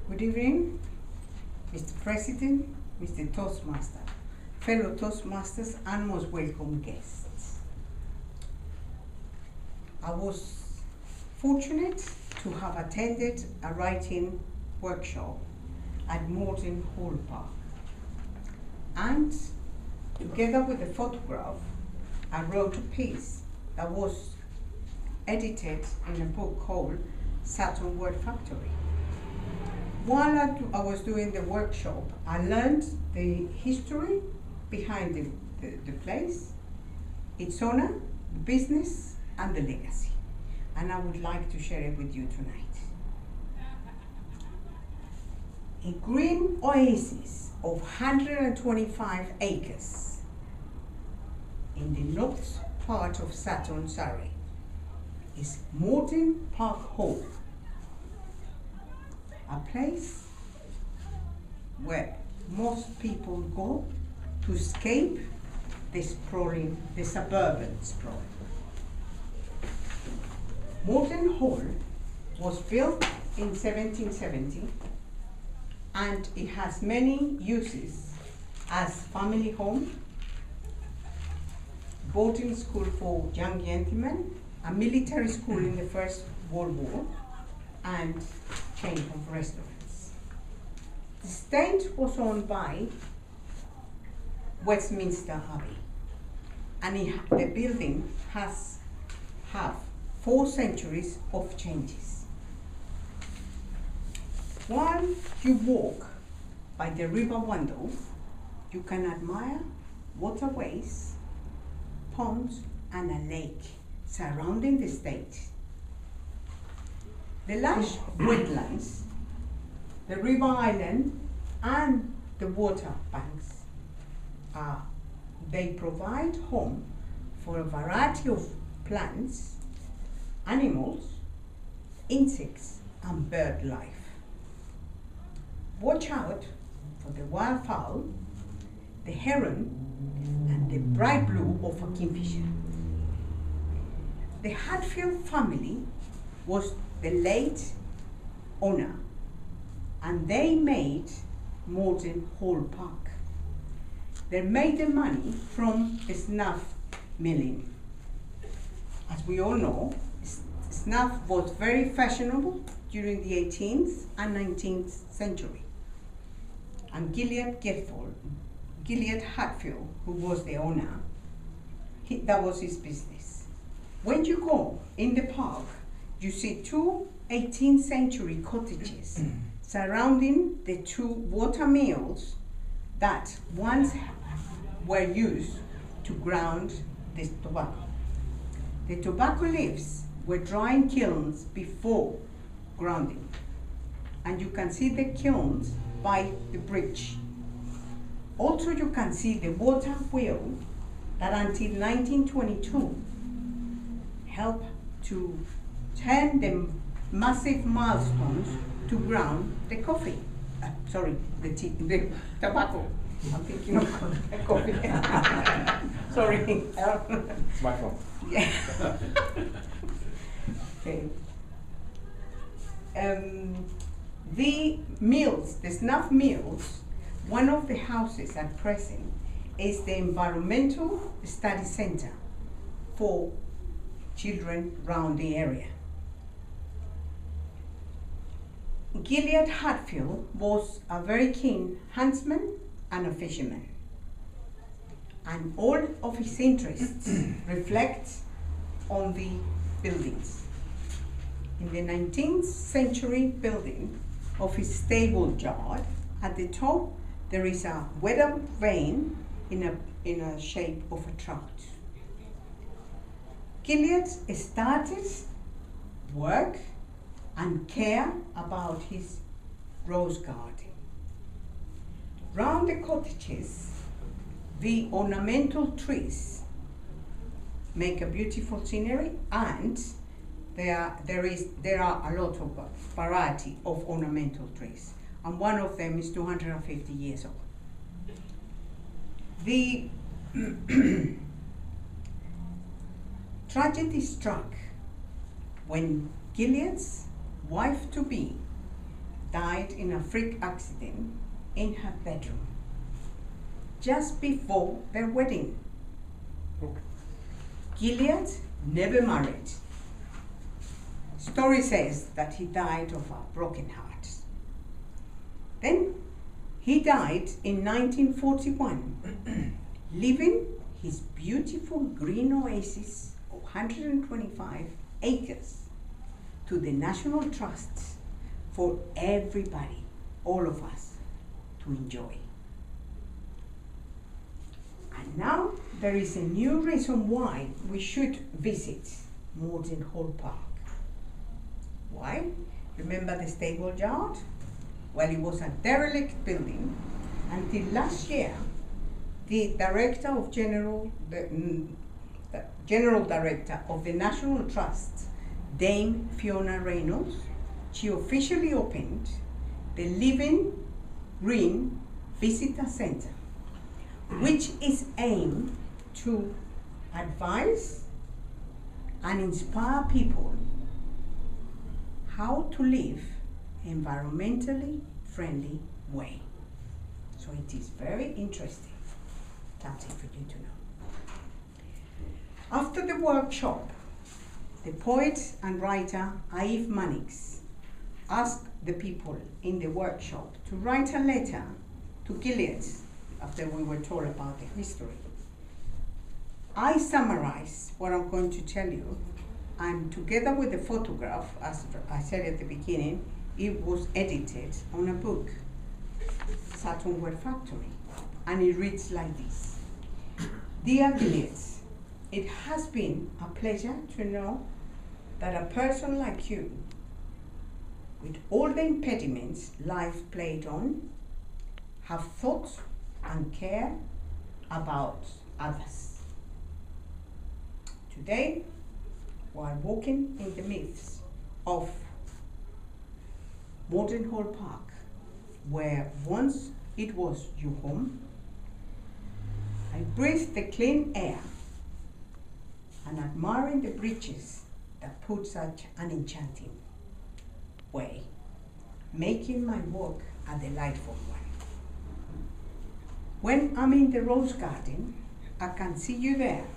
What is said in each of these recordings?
Good evening, Mr. President, Mr. Toastmaster, fellow Toastmasters, and most welcome guests. I was fortunate to have attended a writing workshop at Morton Hall Park, and together with a photograph, I wrote a piece that was edited in a book called Saturn Word Factory. While I was doing the workshop, I learned the history behind the place, its owner, the business, and the legacy. And I would like to share it with you tonight. A green oasis of 125 acres in the north part of Saturn, Surrey, is Morton Park Hall, a place where most people go to escape the suburban sprawl. Morton Hall was built in 1770, and it has many uses as family home, boarding school for young gentlemen, a military school in the First World War, and chain of restaurants. The estate was owned by Westminster Abbey, and the building has 4 centuries of changes. While you walk by the river window, you can admire waterways, ponds, and a lake surrounding the estate. The lush wetlands, the river island, and the water banks they provide home for a variety of plants, animals, insects, and bird life. Watch out for the wildfowl, the heron, and the bright blue of a kingfisher. The Hatfield family was the late owner, and they made Morton Hall Park. They made the money from the snuff milling. As we all know, snuff was very fashionable during the 18th and 19th century. And Gilead Hatfield, who was the owner, that was his business. When you go in the park, you see 2 18th century cottages surrounding the 2 water mills that once were used to ground the tobacco. The tobacco leaves were drying kilns before grounding, and you can see the kilns by the bridge. Also, you can see the water wheel that until 1922 helped to turn the massive milestones to ground the coffee. The tobacco. I'm thinking of coffee. Sorry. It's my fault. Yeah. Okay. The mills, the snuff mills, one of the houses at present is the Environmental Study Center for children around the area. Gilead Hatfield was a very keen huntsman and a fisherman, and all of his interests reflect on the buildings. In the 19th century building of his stable yard, at the top there is a weather vane in a shape of a trout. Gilead started work and care about his rose garden. Round the cottages, the ornamental trees make a beautiful scenery, and there are a lot of variety of ornamental trees, and one of them is 250 years old. The tragedy struck when Gilead's wife-to-be died in a freak accident in her bedroom just before their wedding. Gilead never married. Story says that he died of a broken heart. Then he died in 1941, leaving his beautiful green oasis of 125 acres to the National Trust for everybody, all of us, to enjoy. And now there is a new reason why we should visit Morden Hall Park. Why? Remember the stable yard? Well, it was a derelict building until last year. The General Director of the National Trust, Dame Fiona Reynolds, she officially opened the Living Green Visitor Center, which is aimed to advise and inspire people how to live environmentally friendly way. So it is very interesting, something for you to know. After the workshop, the poet and writer Aif Mannix asked the people in the workshop to write a letter to Gilead after we were told about the history. I summarize what I'm going to tell you, and together with the photograph, as I said at the beginning, it was edited on a book, Saturn Word Factory, and it reads like this. Dear Gilead, it has been a pleasure to know that a person like you, with all the impediments life played on, have thought and care about others. Today, while walking in the midst of Morden Hall Park, where once it was your home, I breathe the clean air and admiring the bridges that put such an enchanting way, making my walk a delightful one. When I'm in the rose garden, I can see you there,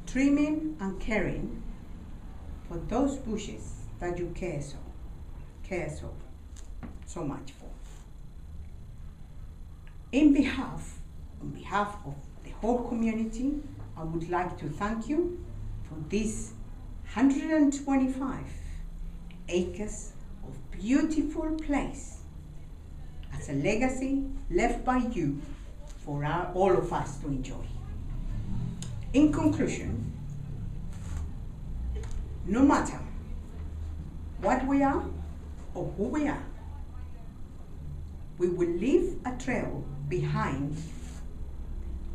trimming and caring for those bushes that you care so much for. On behalf of the whole community, I would like to thank you for this 125 acres of beautiful place as a legacy left by you for all of us to enjoy. In conclusion, no matter what we are or who we are, we will leave a trail behind,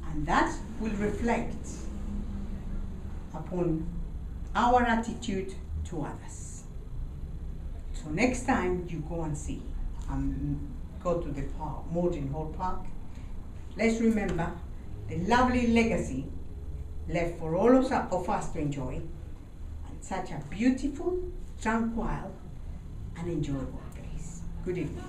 and that will reflect upon our attitude to others. So next time you go and see, go to the park, Morden Hall Park, let's remember the lovely legacy left for all of us to enjoy, and such a beautiful, tranquil, and enjoyable place. Good evening.